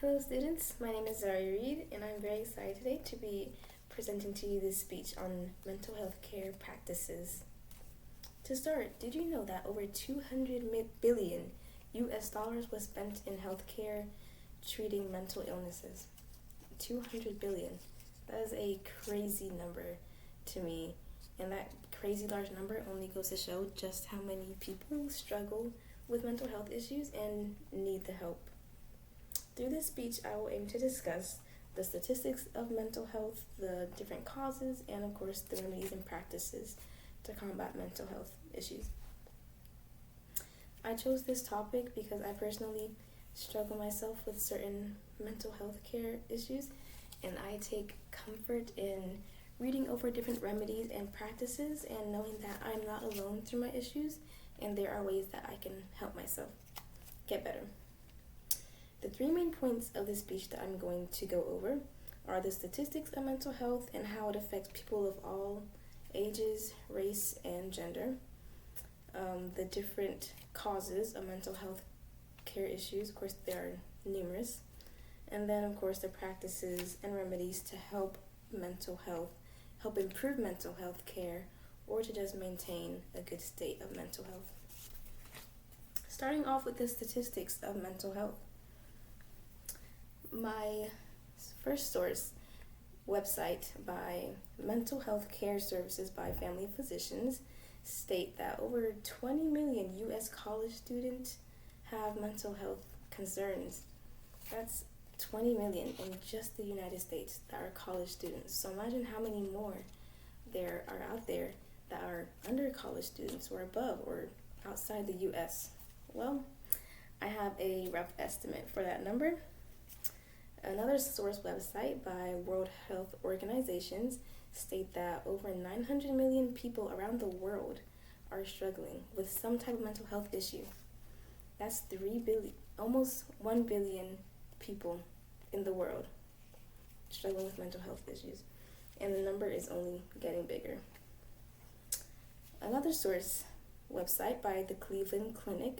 Hello students, my name is Zariah Reid and I'm very excited today to be presenting to you this speech on mental health care practices. To start, did you know that over 200 billion US dollars was spent in healthcare treating mental illnesses? 200 billion. That is a crazy number to me, and that crazy large number only goes to show just how many people struggle with mental health issues and need the help. Through this speech, I will aim to discuss the statistics of mental health, the different causes, and of course the remedies and practices to combat mental health issues. I chose this topic because I personally struggle myself with certain mental health care issues, and I take comfort in reading over different remedies and practices and knowing that I'm not alone through my issues and there are ways that I can help myself get better. The three main points of this speech that I'm going to go over are the statistics of mental health and how it affects people of all ages, race, and gender, the different causes of mental health care issues, of course there are numerous, and then of course the practices and remedies to help improve mental health care, or to just maintain a good state of mental health. Starting off with the statistics of mental health. My first source website by Mental Health Care Services by Family Physicians state that over 20 million US college students have mental health concerns. That's 20 million in just the United States that are college students. So imagine how many more there are out there that are under college students or above or outside the US. Well, I have a rough estimate for that number. Another source website by World Health Organizations state that over 900 million people around the world are struggling with some type of mental health issue. That's 3 billion, almost 1 billion people in the world struggling with mental health issues, and the number is only getting bigger. Another source website by the Cleveland Clinic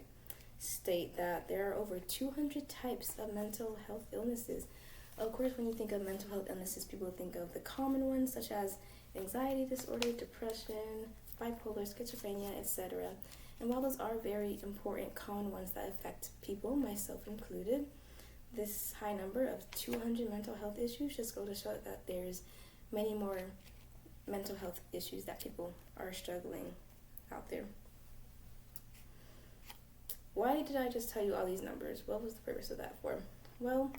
state that there are over 200 types of mental health illnesses. Of course, when you think of mental health illnesses, people think of the common ones such as anxiety disorder, depression, bipolar, schizophrenia, etc. And while those are very important common ones that affect people, myself included, this high number of 200 mental health issues just go to show that there's many more mental health issues that people are struggling out there. Why did I just tell you all these numbers? What was the purpose of that for? Well,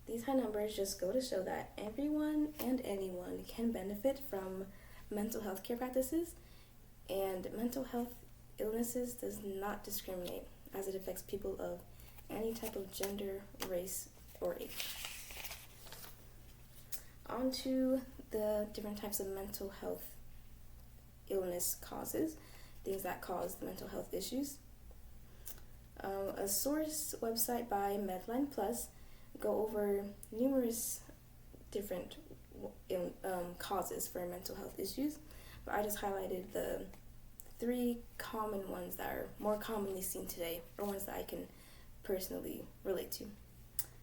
these high numbers just go to show that everyone and anyone can benefit from mental health care practices, and mental health illnesses does not discriminate as it affects people of any type of gender, race, or age. On to the different types of mental health illness causes, things that cause the mental health issues. A source website by Medline Plus go over numerous different causes for mental health issues, but I just highlighted the three common ones that are more commonly seen today, or ones that I can personally relate to.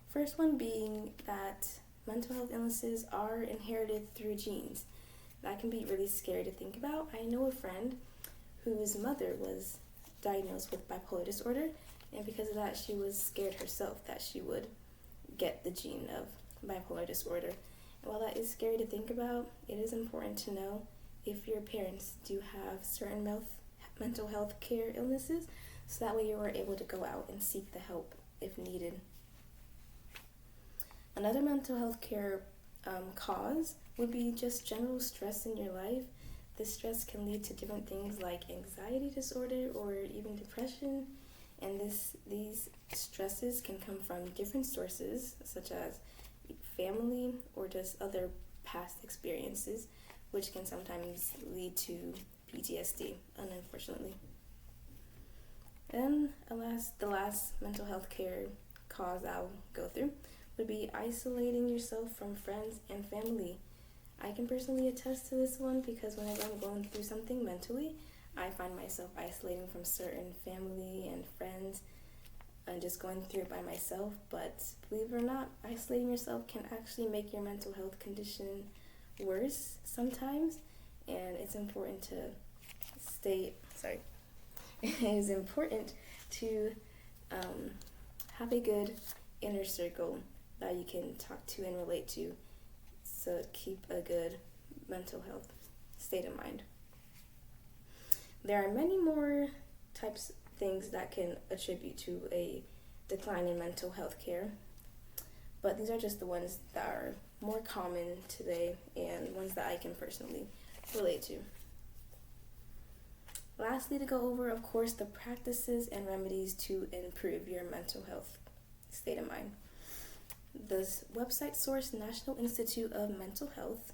First one being that mental health illnesses are inherited through genes. That can be really scary to think about. I know a friend whose mother was diagnosed with bipolar disorder, and because of that she was scared herself that she would get the gene of bipolar disorder. And while that is scary to think about, it is important to know if your parents do have certain mental health care illnesses, so that way you are able to go out and seek the help if needed. Another mental health care cause would be just general stress in your life. This stress can lead to different things like anxiety disorder or even depression, and these stresses can come from different sources such as family or just other past experiences, which can sometimes lead to PTSD, unfortunately. And the last mental health care cause I'll go through would be isolating yourself from friends and family. I can personally attest to this one because whenever I'm going through something mentally, I find myself isolating from certain family and friends. and just going through it by myself, but believe it or not, isolating yourself can actually make your mental health condition worse sometimes, and it's important to it is important to have a good inner circle that you can talk to and relate to, so keep a good mental health state of mind. There are many more types of things that can attribute to a decline in mental health care, but these are just the ones that are more common today and ones that I can personally relate to. Lastly, to go over, of course, the practices and remedies to improve your mental health state of mind. The website source National Institute of Mental Health,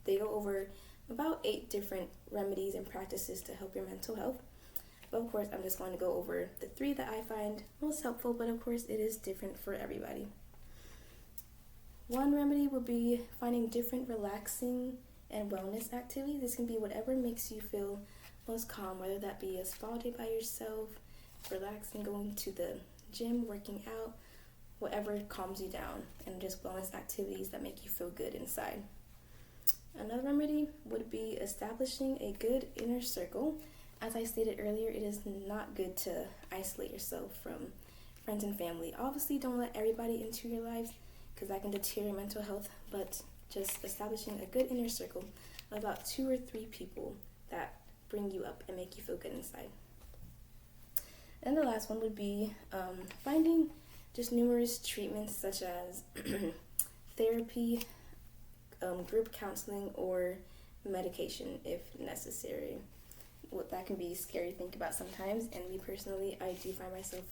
they go over about 8 different remedies and practices to help your mental health. But of course, I'm just going to go over the 3 that I find most helpful, but of course, it is different for everybody. One remedy would be finding different relaxing and wellness activities. This can be whatever makes you feel most calm, whether that be a spa day by yourself, relaxing, going to the gym, working out, whatever calms you down, and just wellness activities that make you feel good inside. Another remedy would be establishing a good inner circle. As I stated earlier, it is not good to isolate yourself from friends and family. Obviously, don't let everybody into your lives because that can deteriorate mental health, but just establishing a good inner circle of about 2 or 3 people that bring you up and make you feel good inside. And the last one would be finding just numerous treatments such as therapy, group counseling, or medication if necessary. That can be scary to think about sometimes, and me personally, I do find myself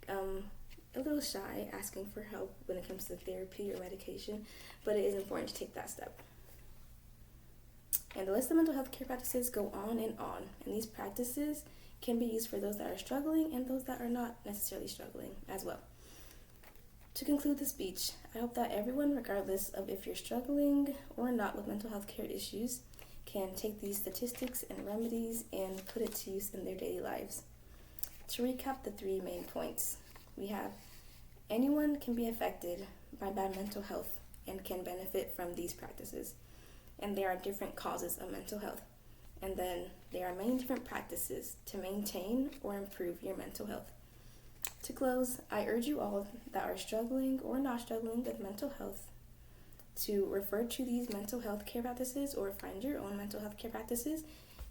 a little shy asking for help when it comes to therapy or medication, but it is important to take that step. And the list of mental health care practices go on, and these practices can be used for those that are struggling and those that are not necessarily struggling as well. To conclude the speech, I hope that everyone, regardless of if you're struggling or not with mental health care issues, can take these statistics and remedies and put it to use in their daily lives. To recap the 3 main points, we have anyone can be affected by bad mental health and can benefit from these practices. And there are different causes of mental health. And then there are many different practices to maintain or improve your mental health. To close, I urge you all that are struggling or not struggling with mental health to refer to these mental health care practices or find your own mental health care practices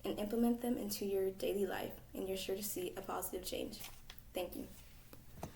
and implement them into your daily life, and you're sure to see a positive change. Thank you.